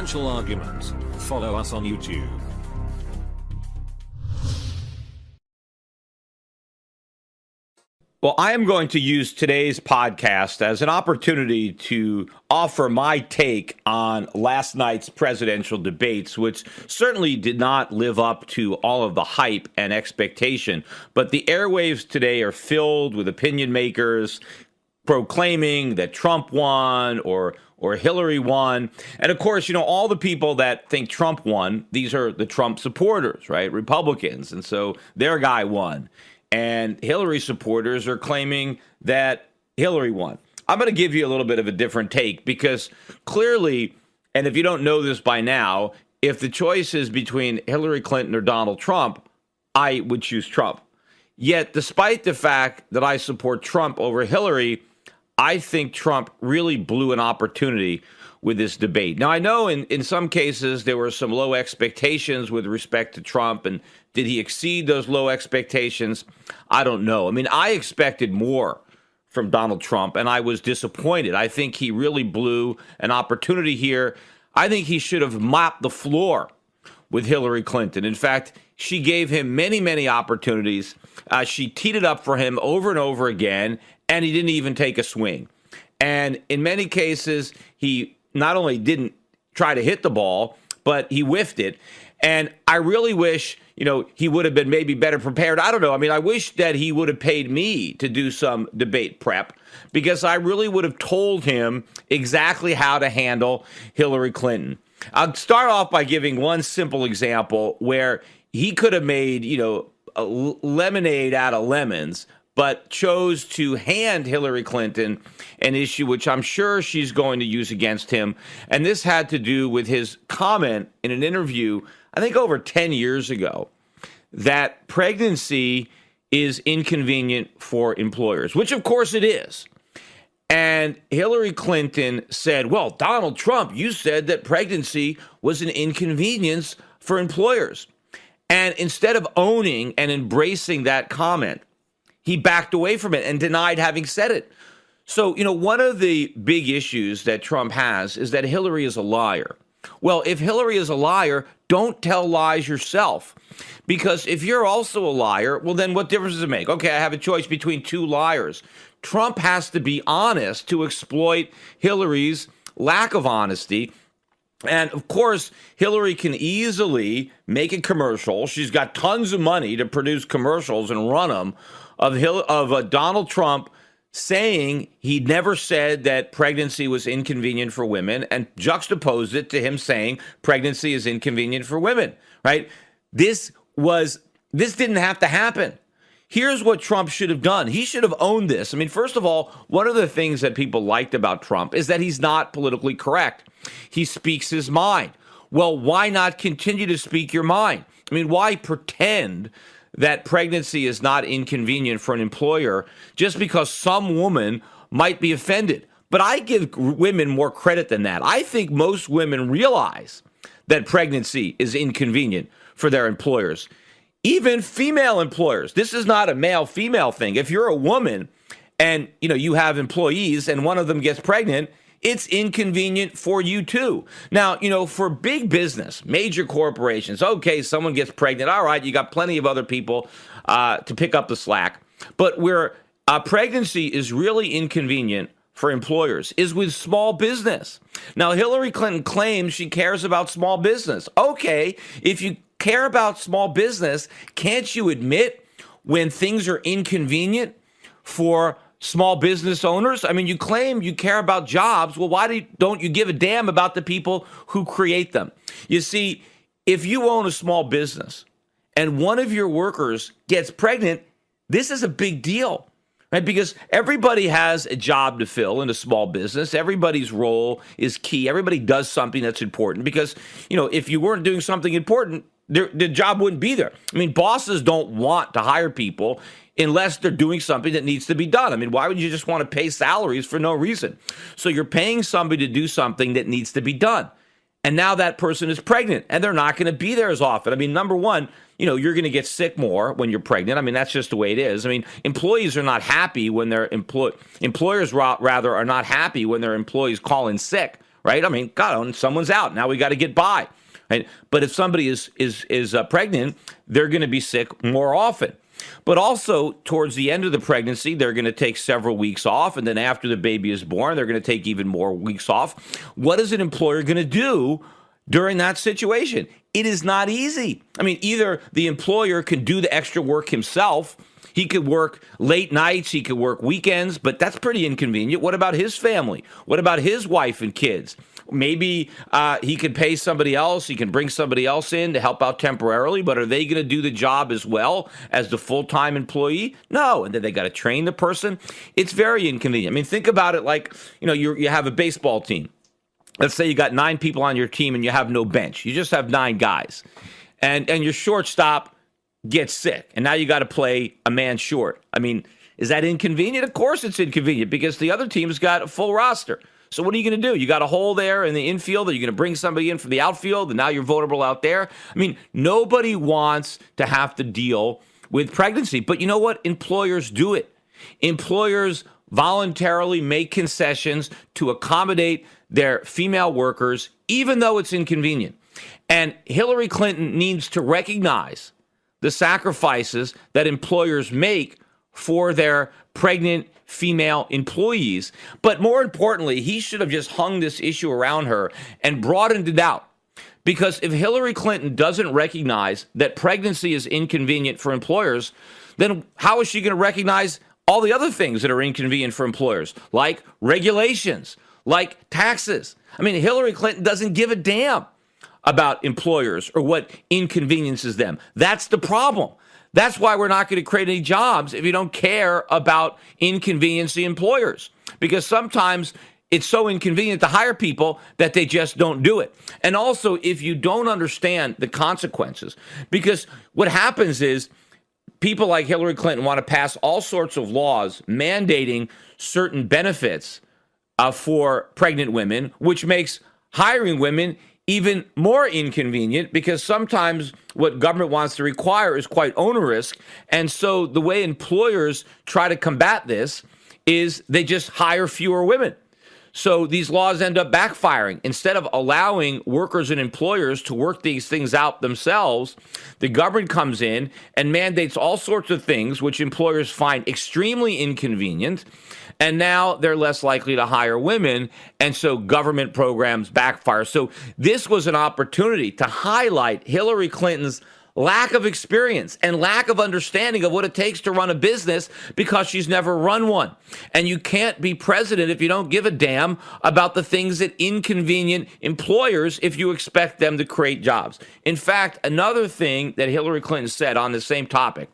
Presidential Argument. Follow us on YouTube. Well, I am going to use today's podcast as an opportunity to offer my take on last night's presidential debates, which certainly did not live up to all of the hype and expectation. But the airwaves today are filled with opinion makers proclaiming that Trump won or Hillary won. And of course, all the people that think Trump won, these are the Trump supporters, right? Republicans. And so their guy won. And Hillary supporters are claiming that Hillary won. I'm going to give you a little bit of a different take because clearly, and if you don't know this by now, if the choice is between Hillary Clinton or Donald Trump, I would choose Trump. Yet, despite the fact that I support Trump over Hillary, I think Trump really blew an opportunity with this debate. Now, I know in some cases there were some low expectations with respect to Trump, and did he exceed those low expectations? I don't know. I mean, I expected more from Donald Trump, and I was disappointed. I think he really blew an opportunity here. I think he should have mopped the floor with Hillary Clinton. In fact, she gave him many, many opportunities. She teed it up for him over and over again, and he didn't even take a swing. And in many cases, he not only didn't try to hit the ball, but he whiffed it. And I really wish, he would have been maybe better prepared. I don't know. I mean, I wish that he would have paid me to do some debate prep because I really would have told him exactly how to handle Hillary Clinton. I'll start off by giving one simple example where he could have made, a lemonade out of lemons, but chose to hand Hillary Clinton an issue which I'm sure she's going to use against him. And this had to do with his comment in an interview, I think over 10 years ago, that pregnancy is inconvenient for employers, which of course it is. And Hillary Clinton said, well, Donald Trump, you said that pregnancy was an inconvenience for employers. And instead of owning and embracing that comment, he backed away from it and denied having said it. So, one of the big issues that Trump has is that Hillary is a liar. Well, if Hillary is a liar, don't tell lies yourself. Because if you're also a liar, well, then what difference does it make? Okay, I have a choice between two liars. Trump has to be honest to exploit Hillary's lack of honesty. And of course, Hillary can easily make a commercial. She's got tons of money to produce commercials and run them of Donald Trump saying he never said that pregnancy was inconvenient for women and juxtapose it to him saying pregnancy is inconvenient for women, right? This didn't have to happen. Here's what Trump should have done. He should have owned this. I mean, first of all, one of the things that people liked about Trump is that he's not politically correct. He speaks his mind. Well, why not continue to speak your mind? I mean, why pretend that pregnancy is not inconvenient for an employer just because some woman might be offended? But I give women more credit than that. I think most women realize that pregnancy is inconvenient for their employers. Even female employers. This is not a male-female thing. If you're a woman and, you have employees and one of them gets pregnant, it's inconvenient for you too. Now, for big business, major corporations, okay, someone gets pregnant. All right, you got plenty of other people to pick up the slack. But where pregnancy is really inconvenient for employers is with small business. Now, Hillary Clinton claims she cares about small business. Okay, if you care about small business, can't you admit when things are inconvenient for small business owners? I mean, you claim you care about jobs. Well, why don't you give a damn about the people who create them? You see, if you own a small business and one of your workers gets pregnant, this is a big deal, right? Because everybody has a job to fill in a small business. Everybody's role is key. Everybody does something that's important because, if you weren't doing something important, the job wouldn't be there. I mean, bosses don't want to hire people unless they're doing something that needs to be done. I mean, why would you just want to pay salaries for no reason? So you're paying somebody to do something that needs to be done. And now that person is pregnant and they're not going to be there as often. I mean, number one, you're going to get sick more when you're pregnant. I mean, that's just the way it is. I mean, employees are not happy when their employers rather are not happy when their employees call in sick, right? I mean, God, someone's out. Now we got to get by. Right? But if somebody is pregnant, they're going to be sick more often. But also, towards the end of the pregnancy, they're going to take several weeks off. And then after the baby is born, they're going to take even more weeks off. What is an employer going to do during that situation? It is not easy. I mean, either the employer can do the extra work himself. He could work late nights. He could work weekends, but that's pretty inconvenient. What about his family? What about his wife and kids? Maybe he could pay somebody else. He can bring somebody else in to help out temporarily, but are they going to do the job as well as the full-time employee? No. And then they got to train the person. It's very inconvenient. I mean, think about it like, you have a baseball team. Let's say you got 9 people on your team and you have no bench. You just have 9 guys. And your shortstop gets sick. And now you got to play a man short. I mean, is that inconvenient? Of course it's inconvenient because the other team's got a full roster. So what are you going to do? You got a hole there in the infield. Are you going to bring somebody in from the outfield? And now you're vulnerable out there. I mean, nobody wants to have to deal with pregnancy. But you know what? Employers do it. Employers voluntarily make concessions to accommodate their female workers, even though it's inconvenient. And Hillary Clinton needs to recognize the sacrifices that employers make for their pregnant female employees. But more importantly, he should have just hung this issue around her and broadened it out. Because if Hillary Clinton doesn't recognize that pregnancy is inconvenient for employers, then how is she going to recognize all the other things that are inconvenient for employers, like regulations, like taxes? I mean, Hillary Clinton doesn't give a damn about employers or what inconveniences them. That's the problem. That's why we're not going to create any jobs if you don't care about inconveniencing employers, because sometimes it's so inconvenient to hire people that they just don't do it. And also, if you don't understand the consequences, because what happens is people like Hillary Clinton want to pass all sorts of laws mandating certain benefits for pregnant women, which makes hiring women even more inconvenient because sometimes what government wants to require is quite onerous. And so the way employers try to combat this is they just hire fewer women. So these laws end up backfiring. Instead of allowing workers and employers to work these things out themselves, the government comes in and mandates all sorts of things which employers find extremely inconvenient. And now they're less likely to hire women. And so government programs backfire. So this was an opportunity to highlight Hillary Clinton's lack of experience and lack of understanding of what it takes to run a business because she's never run one. And you can't be president if you don't give a damn about the things that inconvenient employers if you expect them to create jobs. In fact, another thing that Hillary Clinton said on the same topic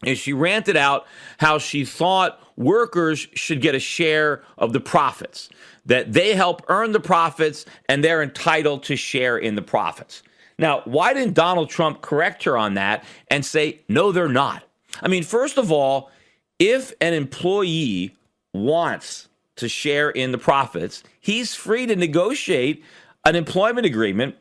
is she ranted out how she thought workers should get a share of the profits, that they help earn the profits and they're entitled to share in the profits. Now, why didn't Donald Trump correct her on that and say, no, they're not? I mean, first of all, if an employee wants to share in the profits, he's free to negotiate an employment agreement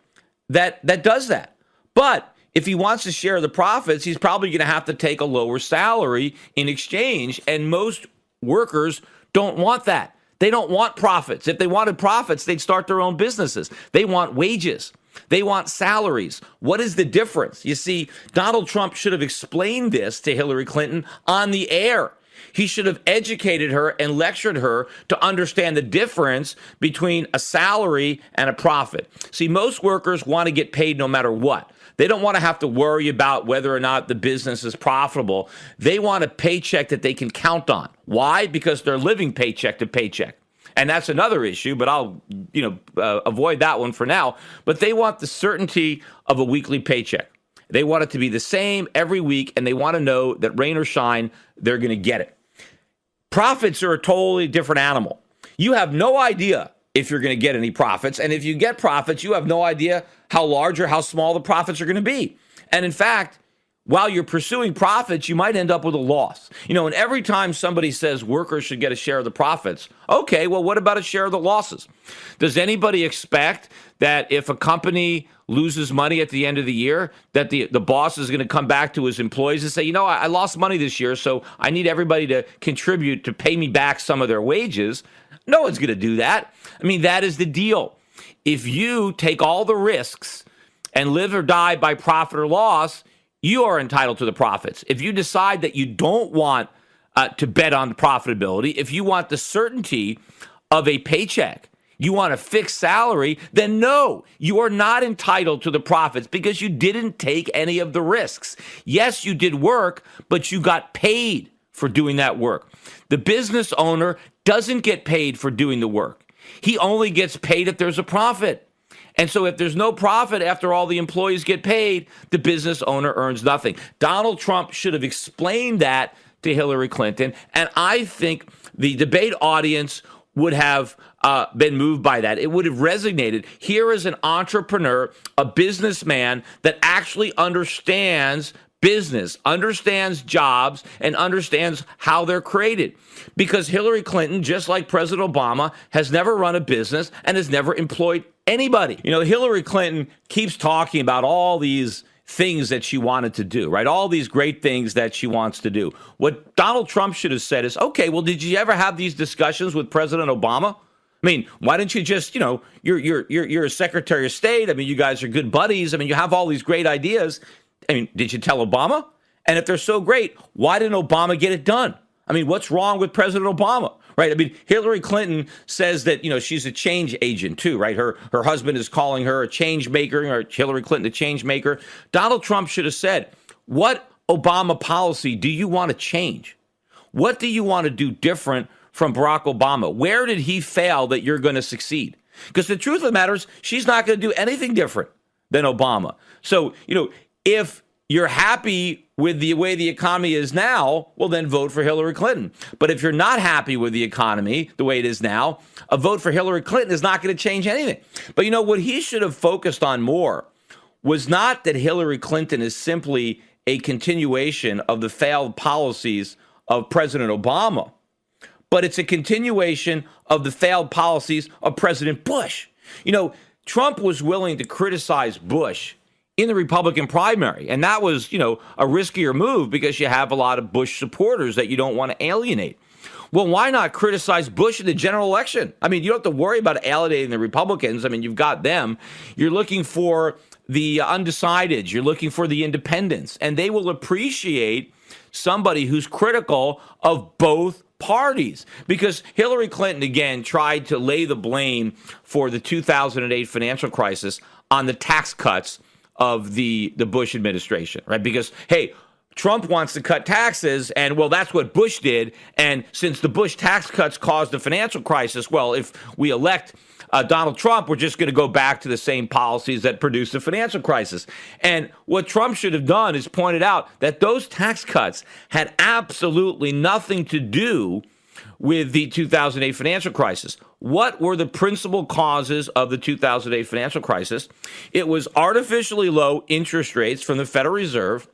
that does that. But if he wants to share the profits, he's probably going to have to take a lower salary in exchange. And most workers don't want that. They don't want profits. If they wanted profits, they'd start their own businesses. They want wages. They want salaries. What is the difference? You see, Donald Trump should have explained this to Hillary Clinton on the air. He should have educated her and lectured her to understand the difference between a salary and a profit. See, most workers want to get paid no matter what. They don't want to have to worry about whether or not the business is profitable. They want a paycheck that they can count on. Why? Because they're living paycheck to paycheck. And that's another issue, but I'll avoid that one for now. But they want the certainty of a weekly paycheck. They want it to be the same every week, and they want to know that rain or shine, they're going to get it. Profits are a totally different animal. You have no idea if you're going to get any profits. And if you get profits, you have no idea how large or how small the profits are going to be. And in fact, while you're pursuing profits, you might end up with a loss. And every time somebody says workers should get a share of the profits, okay, well, what about a share of the losses? Does anybody expect that if a company loses money at the end of the year, that the boss is going to come back to his employees and say, I lost money this year, so I need everybody to contribute to pay me back some of their wages? No one's going to do that. I mean, that is the deal. If you take all the risks and live or die by profit or loss, you are entitled to the profits. If you decide that you don't want to bet on profitability, if you want the certainty of a paycheck, you want a fixed salary, then no, you are not entitled to the profits because you didn't take any of the risks. Yes, you did work, but you got paid for doing that work. The business owner doesn't get paid for doing the work. He only gets paid if there's a profit. And so if there's no profit after all the employees get paid, the business owner earns nothing. Donald Trump should have explained that to Hillary Clinton, and I think the debate audience would have been moved by that. It would have resonated. Here is an entrepreneur, a businessman that actually understands business, understands jobs, and understands how they're created. Because Hillary Clinton, just like President Obama, has never run a business and has never employed anybody. You know, Hillary Clinton keeps talking about all these things that she wanted to do, right? All these great things that she wants to do. What Donald Trump should have said is, okay, well, did you ever have these discussions with President Obama? I mean, why didn't you just, you're a Secretary of State. I mean, you guys are good buddies. I mean, you have all these great ideas. I mean, did you tell Obama? And if they're so great, why didn't Obama get it done? I mean, what's wrong with President Obama? Right. I mean, Hillary Clinton says that, she's a change agent, too. Right. Her husband is calling her a change maker, or Hillary Clinton a change maker. Donald Trump should have said, what Obama policy do you want to change? What do you want to do different from Barack Obama? Where did he fail that you're going to succeed? Because the truth of the matter is, she's not going to do anything different than Obama. So, if you're happy with the way the economy is now, well, then vote for Hillary Clinton. But if you're not happy with the economy the way it is now, a vote for Hillary Clinton is not going to change anything. But what he should have focused on more was not that Hillary Clinton is simply a continuation of the failed policies of President Obama, but it's a continuation of the failed policies of President Bush. Trump was willing to criticize Bush in the Republican primary. And that was, a riskier move because you have a lot of Bush supporters that you don't want to alienate. Well, why not criticize Bush in the general election? I mean, you don't have to worry about alienating the Republicans. I mean, you've got them. You're looking for the undecideds. You're looking for the independents. And they will appreciate somebody who's critical of both parties. Because Hillary Clinton, again, tried to lay the blame for the 2008 financial crisis on the tax cuts of the Bush administration, right? Because, hey, Trump wants to cut taxes, and, well, that's what Bush did. And since the Bush tax cuts caused the financial crisis, well, if we elect Donald Trump, we're just going to go back to the same policies that produced the financial crisis. And what Trump should have done is pointed out that those tax cuts had absolutely nothing to do with the 2008 financial crisis. What were the principal causes of the 2008 financial crisis? It was artificially low interest rates from the Federal Reserve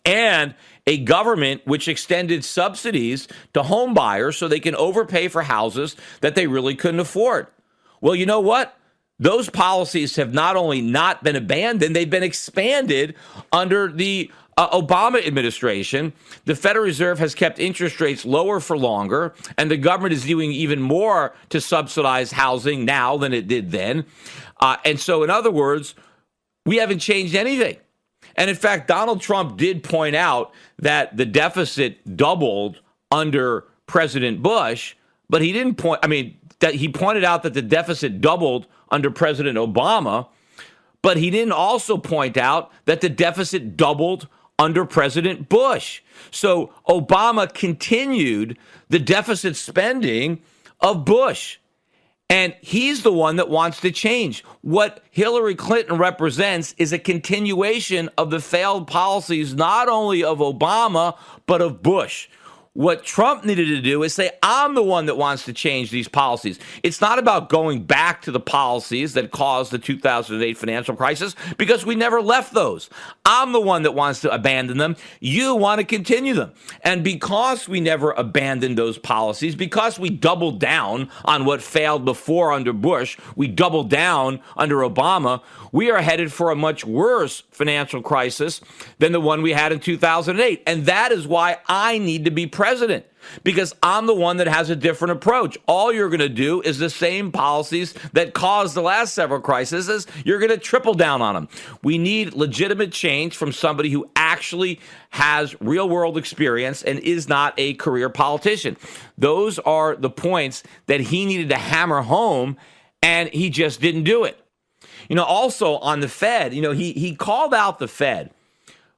and a government which extended subsidies to home buyers so they can overpay for houses that they really couldn't afford. Well, you know what? Those policies have not only not been abandoned, they've been expanded under the Obama administration. The Federal Reserve has kept interest rates lower for longer, and the government is doing even more to subsidize housing now than it did then. And so, in other words, we haven't changed anything. And in fact, Donald Trump did point out that the deficit doubled under President Bush, but he didn't that he pointed out that the deficit doubled under President Obama, but he didn't also point out that the deficit doubled under President Bush. So Obama continued the deficit spending of Bush. And he's the one that wants to change. What Hillary Clinton represents is a continuation of the failed policies, not only of Obama, but of Bush. What Trump needed to do is say, I'm the one that wants to change these policies. It's not about going back to the policies that caused the 2008 financial crisis, because we never left those. I'm the one that wants to abandon them. You want to continue them. And because we never abandoned those policies, because we doubled down on what failed before under Bush, we doubled down under Obama, we are headed for a much worse financial crisis than the one we had in 2008. And that is why I need to be president. president because I'm the one that has a different approach. All you're going to do is the same policies that caused the last several crises. You're going to triple down on them. We need legitimate change from somebody who actually has real world experience and is not a career politician. Those are the points that he needed to hammer home, and he just didn't do it. Also on the Fed, he called out the Fed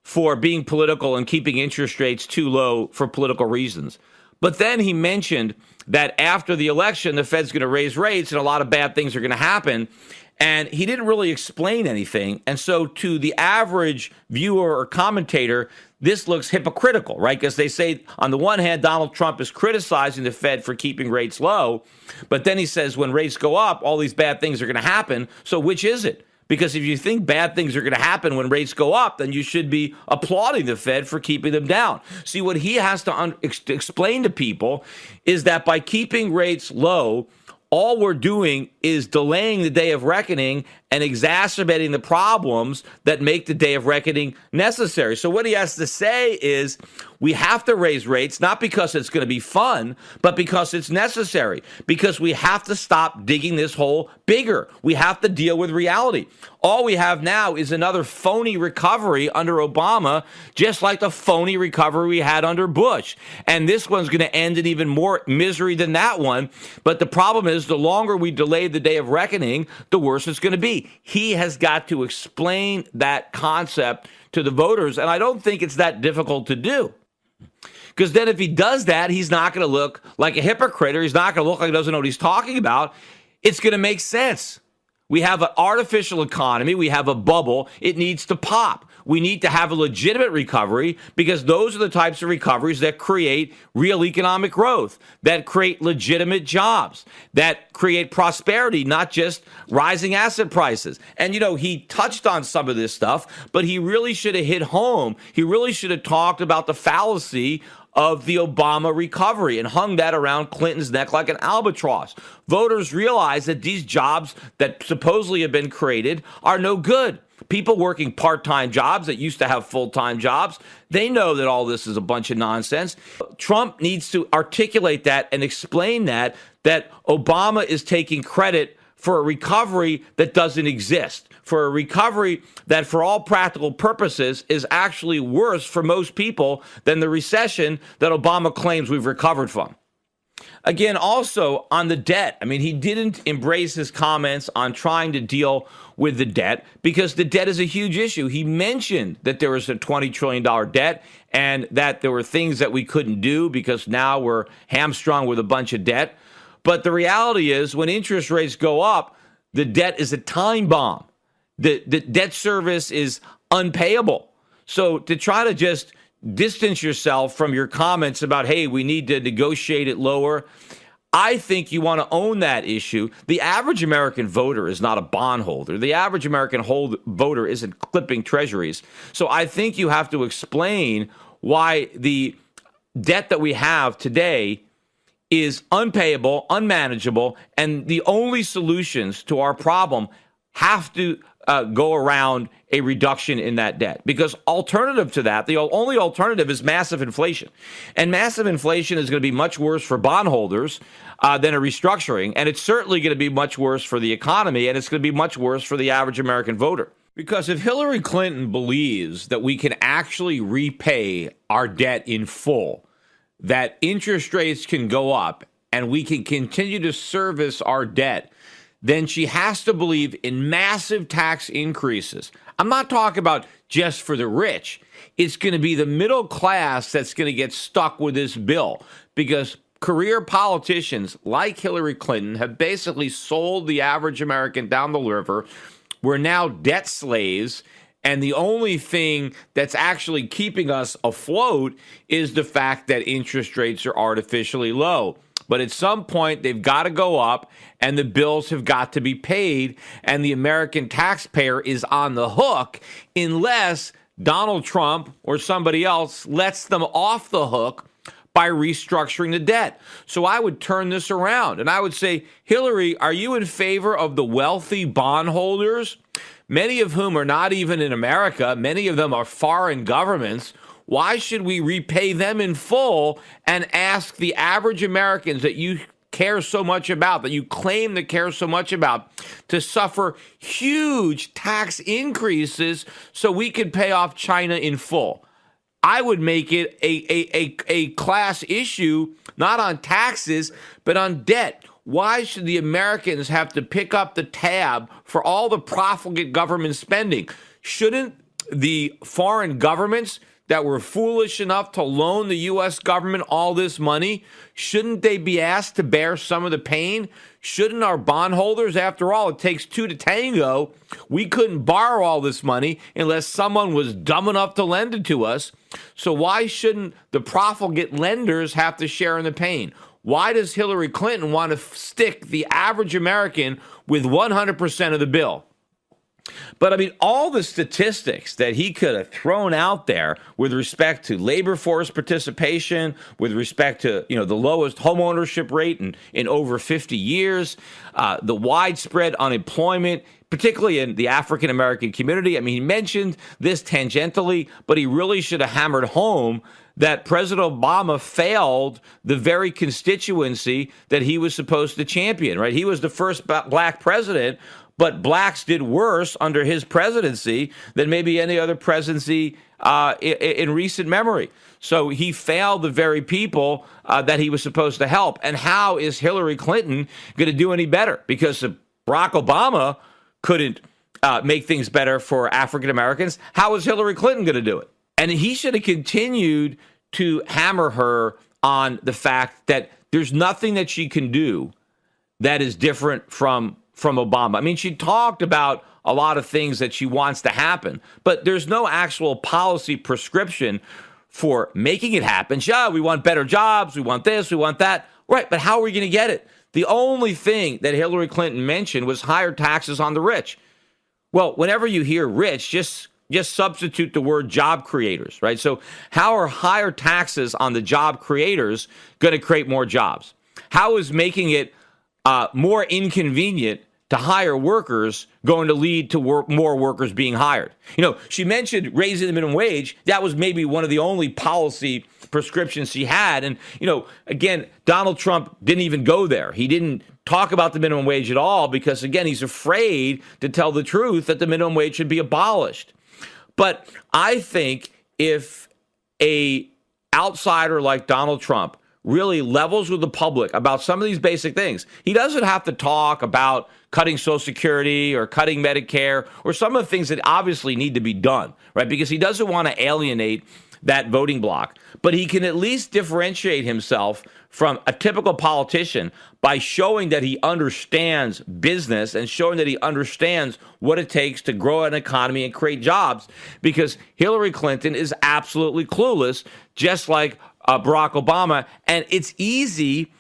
for being political and keeping interest rates too low for political reasons. But then he mentioned that after the election, the Fed's going to raise rates and a lot of bad things are going to happen. And he didn't really explain anything. And so to the average viewer or commentator, this looks hypocritical, right? Because they say, on the one hand, Donald Trump is criticizing the Fed for keeping rates low. But then he says when rates go up, all these bad things are going to happen. So which is it? Because if you think bad things are going to happen when rates go up, then you should be applauding the Fed for keeping them down. See, what he has to explain to people is that by keeping rates low, all we're doing is delaying the day of reckoning and exacerbating the problems that make the day of reckoning necessary. So what he has to say is we have to raise rates, not because it's going to be fun, but because it's necessary, because we have to stop digging this hole bigger. We have to deal with reality. All we have now is another phony recovery under Obama, just like the phony recovery we had under Bush. And this one's going to end in even more misery than that one. But the problem is the longer we delay the day of reckoning, the worse it's going to be. He has got to explain that concept to the voters. And I don't think it's that difficult to do. Because then if he does that, he's not going to look like a hypocrite, or he's not going to look like he doesn't know what he's talking about. It's going to make sense. We have an artificial economy. We have a bubble. It needs to pop. We need to have a legitimate recovery because those are the types of recoveries that create real economic growth, that create legitimate jobs, that create prosperity, not just rising asset prices. And, he touched on some of this stuff, but he really should have hit home. He really should have talked about the fallacy of the Obama recovery and hung that around Clinton's neck like an albatross. Voters realize that these jobs that supposedly have been created are no good. People working part-time jobs that used to have full-time jobs, they know that all this is a bunch of nonsense. Trump needs to articulate that and explain that Obama is taking credit for a recovery that doesn't exist, for a recovery that for all practical purposes is actually worse for most people than the recession that Obama claims we've recovered from. Again, also on the debt, he didn't embrace his comments on trying to deal with the debt because the debt is a huge issue. He mentioned that there was a $20 trillion debt and that there were things that we couldn't do because now we're hamstrung with a bunch of debt. But the reality is when interest rates go up, the debt is a time bomb. The debt service is unpayable. So to try to just distance yourself from your comments about, hey, we need to negotiate it lower, I think you want to own that issue. The average American voter is not a bondholder. The average American voter isn't clipping treasuries. So I think you have to explain why the debt that we have today is unpayable, unmanageable, and the only solutions to our problem have to go around a reduction in that debt. Because alternative to that, the only alternative is massive inflation. And massive inflation is going to be much worse for bondholders than a restructuring. And it's certainly going to be much worse for the economy, and it's going to be much worse for the average American voter. Because if Hillary Clinton believes that we can actually repay our debt in full, that interest rates can go up and we can continue to service our debt, then she has to believe in massive tax increases. I'm not talking about just for the rich. It's going to be the middle class that's going to get stuck with this bill because career politicians like Hillary Clinton have basically sold the average American down the river. We're now debt slaves. And the only thing that's actually keeping us afloat is the fact that interest rates are artificially low. But at some point, they've got to go up, and the bills have got to be paid, and the American taxpayer is on the hook unless Donald Trump or somebody else lets them off the hook by restructuring the debt. So I would turn this around, and I would say, Hillary, are you in favor of the wealthy bondholders, many of whom are not even in America, many of them are foreign governments, Why should we repay them in full and ask the average Americans that you care so much about, that you claim to care so much about, to suffer huge tax increases so we could pay off China in full? I would make it a class issue, not on taxes, but on debt. Why should the Americans have to pick up the tab for all the profligate government spending? Shouldn't the foreign governments that were foolish enough to loan the U.S. government all this money, shouldn't they be asked to bear some of the pain? Shouldn't our bondholders, after all, it takes two to tango, we couldn't borrow all this money unless someone was dumb enough to lend it to us. So why shouldn't the profligate lenders have to share in the pain? Why does Hillary Clinton want to stick the average American with 100% of the bill? But I mean, all the statistics that he could have thrown out there with respect to labor force participation, with respect to, the lowest homeownership rate in over 50 years, the widespread unemployment, particularly in the African American community. I mean, he mentioned this tangentially, but he really should have hammered home that President Obama failed the very constituency that he was supposed to champion, right? He was the first black president, but blacks did worse under his presidency than maybe any other presidency in recent memory. So he failed the very people that he was supposed to help. And how is Hillary Clinton going to do any better? Because Barack Obama couldn't make things better for African Americans. How is Hillary Clinton going to do it? And he should have continued to hammer her on the fact that there's nothing that she can do that is different from Obama. I mean, she talked about a lot of things that she wants to happen, but there's no actual policy prescription for making it happen. Yeah, we want better jobs, we want this, we want that. Right, but how are we going to get it? The only thing that Hillary Clinton mentioned was higher taxes on the rich. Well, whenever you hear rich, just substitute the word job creators, right? So how are higher taxes on the job creators going to create more jobs? How is making it more inconvenient to hire workers going to lead to more workers being hired? She mentioned raising the minimum wage. That was maybe one of the only policy prescriptions she had. And, again, Donald Trump didn't even go there. He didn't talk about the minimum wage at all because, again, he's afraid to tell the truth that the minimum wage should be abolished. But I think if a outsider like Donald Trump really levels with the public about some of these basic things, he doesn't have to talk about cutting Social Security or cutting Medicare or some of the things that obviously need to be done, right? Because he doesn't want to alienate that voting bloc. But he can at least differentiate himself from a typical politician by showing that he understands business and showing that he understands what it takes to grow an economy and create jobs, because Hillary Clinton is absolutely clueless, just like Barack Obama, and it's easy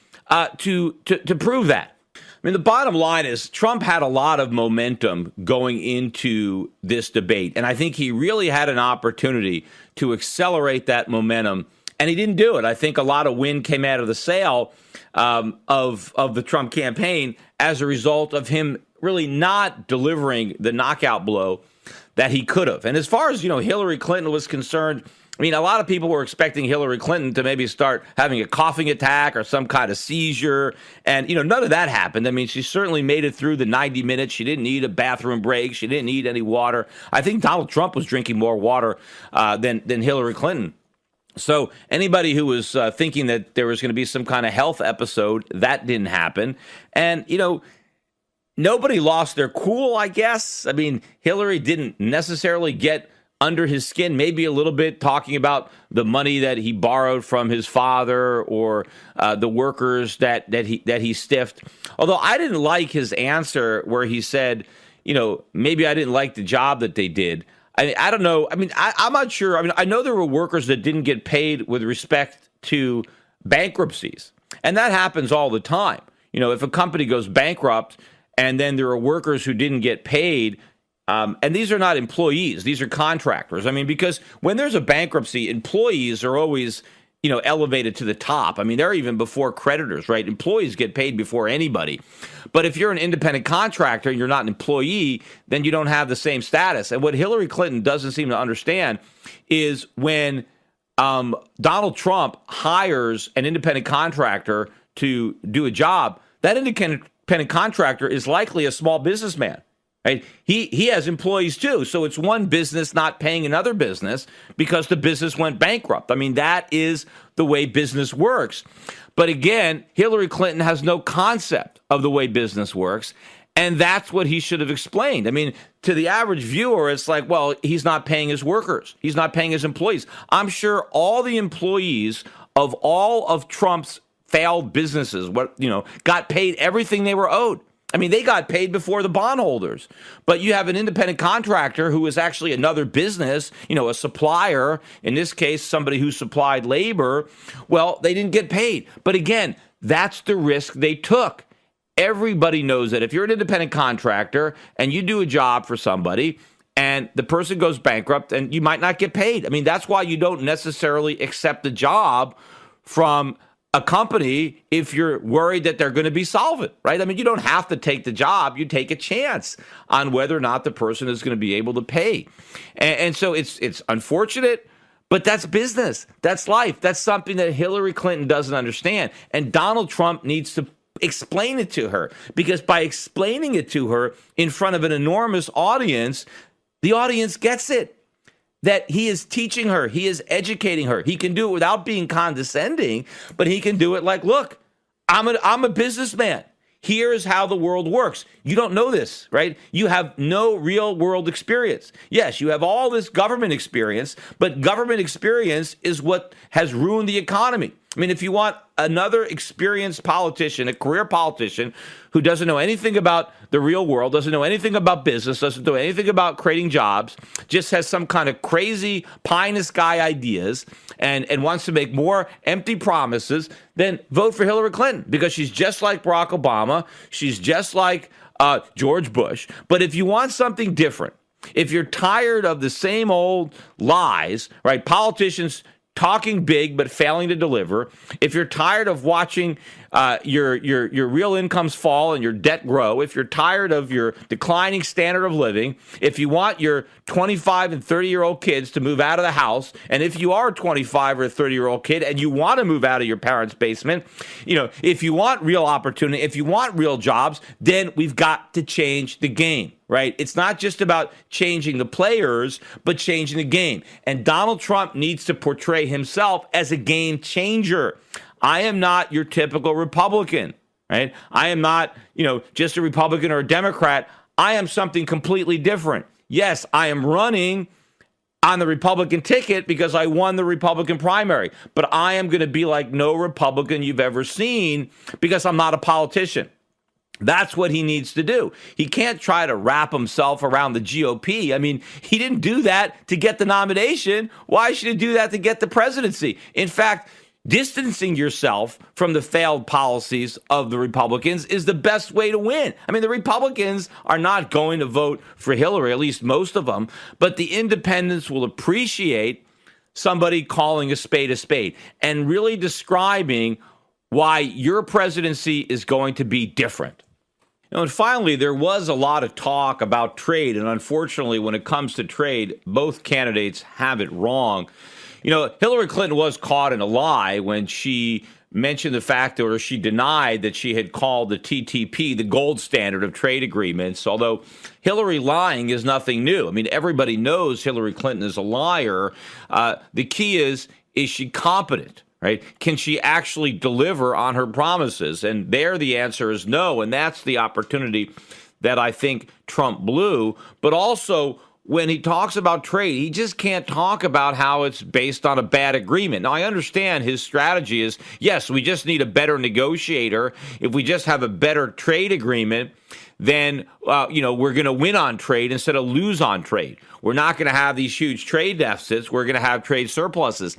to prove that. I mean, the bottom line is Trump had a lot of momentum going into this debate, and I think he really had an opportunity to accelerate that momentum, and he didn't do it. I think a lot of wind came out of the sail of the Trump campaign as a result of him really not delivering the knockout blow that he could have. And as far as, Hillary Clinton was concerned, I mean, a lot of people were expecting Hillary Clinton to maybe start having a coughing attack or some kind of seizure. And, none of that happened. I mean, she certainly made it through the 90 minutes. She didn't need a bathroom break. She didn't need any water. I think Donald Trump was drinking more water than Hillary Clinton. So anybody who was thinking that there was going to be some kind of health episode, that didn't happen. And, nobody lost their cool, I guess. I mean, Hillary didn't necessarily get under his skin, maybe a little bit, talking about the money that he borrowed from his father or the workers that he stiffed. Although I didn't like his answer where he said, maybe I didn't like the job that they did. I don't know. I mean, I'm not sure. I mean, I know there were workers that didn't get paid with respect to bankruptcies, and that happens all the time. If a company goes bankrupt and then there are workers who didn't get paid, and these are not employees, these are contractors. I mean, because when there's a bankruptcy, employees are always, elevated to the top. I mean, they're even before creditors, right? Employees get paid before anybody. But if you're an independent contractor and you're not an employee, then you don't have the same status. And what Hillary Clinton doesn't seem to understand is when Donald Trump hires an independent contractor to do a job, that independent contractor is likely a small businessman. Right? He has employees too. So it's one business not paying another business because the business went bankrupt. I mean, that is the way business works. But again, Hillary Clinton has no concept of the way business works. And that's what he should have explained. I mean, to the average viewer, it's like, well, he's not paying his workers. He's not paying his employees. I'm sure all the employees of all of Trump's failed businesses, got paid everything they were owed. I mean, they got paid before the bondholders. But you have an independent contractor who is actually another business, a supplier, in this case, somebody who supplied labor. Well, they didn't get paid. But again, that's the risk they took. Everybody knows that if you're an independent contractor and you do a job for somebody and the person goes bankrupt and you might not get paid. I mean, that's why you don't necessarily accept the job from a company if you're worried that they're going to be solvent, right? I mean, you don't have to take the job. You take a chance on whether or not the person is going to be able to pay. And so it's unfortunate, but that's business. That's life. That's something that Hillary Clinton doesn't understand. And Donald Trump needs to explain it to her, because by explaining it to her in front of an enormous audience, the audience gets it. That he is teaching her, he is educating her. He can do it without being condescending, but he can do it like, look, I'm a businessman. Here's how the world works. You don't know this, right? You have no real world experience. Yes, you have all this government experience, but government experience is what has ruined the economy. I mean, if you want another experienced politician, a career politician who doesn't know anything about the real world, doesn't know anything about business, doesn't know anything about creating jobs, just has some kind of crazy pie in the sky ideas and wants to make more empty promises, then vote for Hillary Clinton, because she's just like Barack Obama. She's just like George Bush. But if you want something different, if you're tired of the same old lies, right, politicians talking big but failing to deliver, if you're tired of watching your real incomes fall and your debt grow, if you're tired of your declining standard of living, if you want your 25 and 30-year-old kids to move out of the house, and if you are a 25 or a 30-year-old kid and you want to move out of your parents' basement, if you want real opportunity, if you want real jobs, then we've got to change the game. Right? It's not just about changing the players, but changing the game. And Donald Trump needs to portray himself as a game changer. I am not your typical Republican, right? I am not, just a Republican or a Democrat. I am something completely different. Yes, I am running on the Republican ticket because I won the Republican primary, but I am going to be like no Republican you've ever seen because I'm not a politician. That's what he needs to do. He can't try to wrap himself around the GOP. I mean, he didn't do that to get the nomination. Why should he do that to get the presidency? In fact, distancing yourself from the failed policies of the Republicans is the best way to win. I mean, the Republicans are not going to vote for Hillary, at least most of them, but the independents will appreciate somebody calling a spade and really describing why your presidency is going to be different. And finally, there was a lot of talk about trade, and unfortunately, when it comes to trade, both candidates have it wrong. Hillary Clinton was caught in a lie when she mentioned the fact, or she denied that she had called the TTP the gold standard of trade agreements, although Hillary lying is nothing new. I mean, everybody knows Hillary Clinton is a liar. The key is she competent? Right? Can she actually deliver on her promises? And there the answer is no. And that's the opportunity that I think Trump blew. But also, when he talks about trade, he just can't talk about how it's based on a bad agreement. Now, I understand his strategy is, yes, we just need a better negotiator. If we just have a better trade agreement, then, we're going to win on trade instead of lose on trade. We're not going to have these huge trade deficits. We're going to have trade surpluses.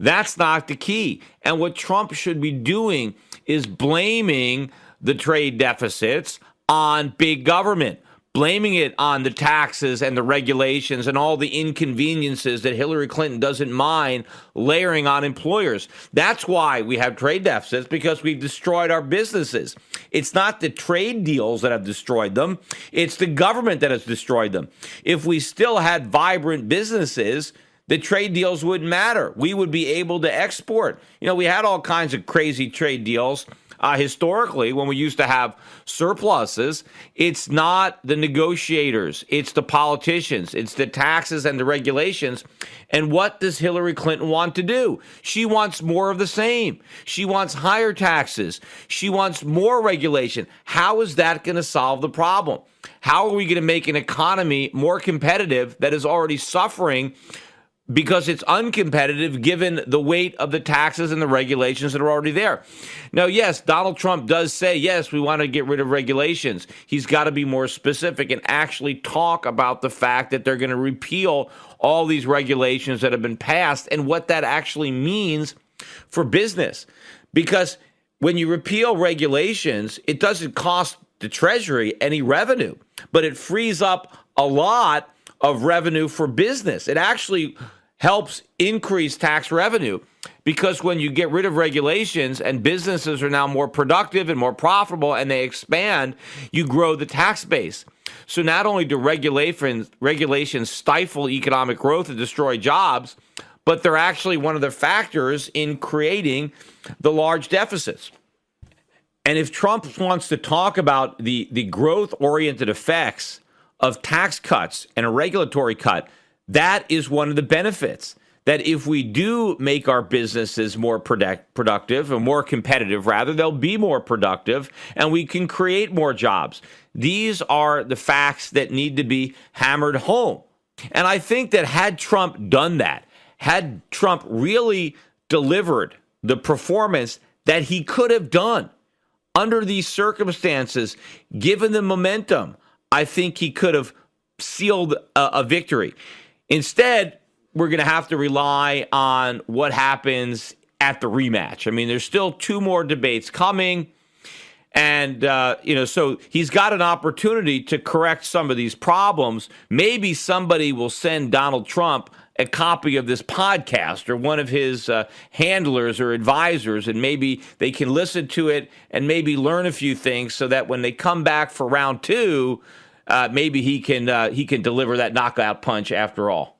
That's not the key. And what Trump should be doing is blaming the trade deficits on big government, blaming it on the taxes and the regulations and all the inconveniences that Hillary Clinton doesn't mind layering on employers. That's why we have trade deficits, because we've destroyed our businesses. It's not the trade deals that have destroyed them. It's the government that has destroyed them. If we still had vibrant businesses, the trade deals wouldn't matter. We would be able to export. We had all kinds of crazy trade deals. Historically, when we used to have surpluses, it's not the negotiators, it's the politicians, it's the taxes and the regulations. And what does Hillary Clinton want to do? She wants more of the same. She wants higher taxes. She wants more regulation. How is that going to solve the problem? How are we going to make an economy more competitive that is already suffering because it's uncompetitive given the weight of the taxes and the regulations that are already there? Now, yes, Donald Trump does say, yes, we want to get rid of regulations. He's got to be more specific and actually talk about the fact that they're going to repeal all these regulations that have been passed and what that actually means for business. Because when you repeal regulations, it doesn't cost the Treasury any revenue, but it frees up a lot of revenue for business. It actually helps increase tax revenue because when you get rid of regulations and businesses are now more productive and more profitable and they expand, you grow the tax base. So not only do regulations stifle economic growth and destroy jobs, but they're actually one of the factors in creating the large deficits. And if Trump wants to talk about the growth-oriented effects of tax cuts and a regulatory cut, that is one of the benefits. That if we do make our businesses more productive or more competitive, rather, they'll be more productive and we can create more jobs. These are the facts that need to be hammered home. And I think that had Trump done that, had Trump really delivered the performance that he could have done under these circumstances, given the momentum, I think he could have sealed a victory. Instead, we're going to have to rely on what happens at the rematch. I mean, there's still 2 more debates coming. And, so he's got an opportunity to correct some of these problems. Maybe somebody will send Donald Trump a copy of this podcast or one of his handlers or advisors, and maybe they can listen to it and maybe learn a few things so that when they come back for round 2, maybe he can deliver that knockout punch after all.